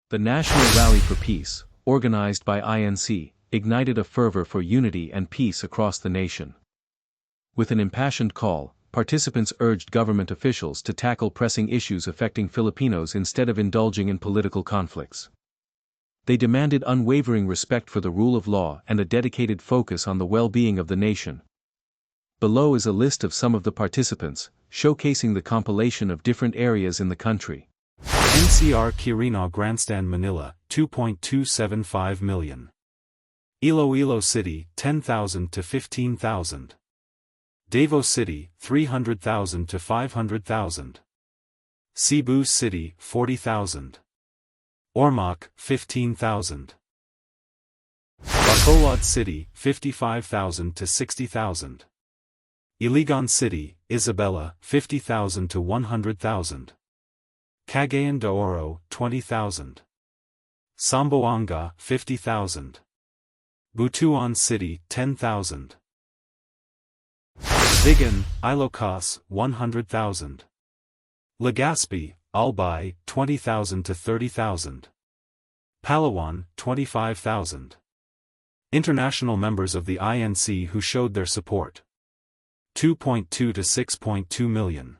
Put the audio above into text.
The National Rally for Peace, organized by INC, ignited a fervor for unity and peace across the nation. With an impassioned call, participants urged government officials to tackle pressing issues affecting Filipinos instead of indulging in political conflicts. They demanded unwavering respect for the rule of law and a dedicated focus on the well-being of the nation. Below is a list of some of the participants, showcasing the compilation of different areas in the country. NCR Quirino Grandstand Manila, 2.275 million. Iloilo City, 10,000 to 15,000. Davao City, 300,000 to 500,000. Cebu City, 40,000. Ormoc, 15,000. Bacolod City, 55,000 to 60,000. Iligan City, Isabela, 50,000 to 100,000. Cagayan de Oro, 20,000. Zamboanga, 50,000. Butuan City, 10,000. Vigan, Ilocos, 100,000. Legazpi, Albay, 20,000 to 30,000. Palawan, 25,000. International members of the INC who showed their support. 2.2 to 6.2 million.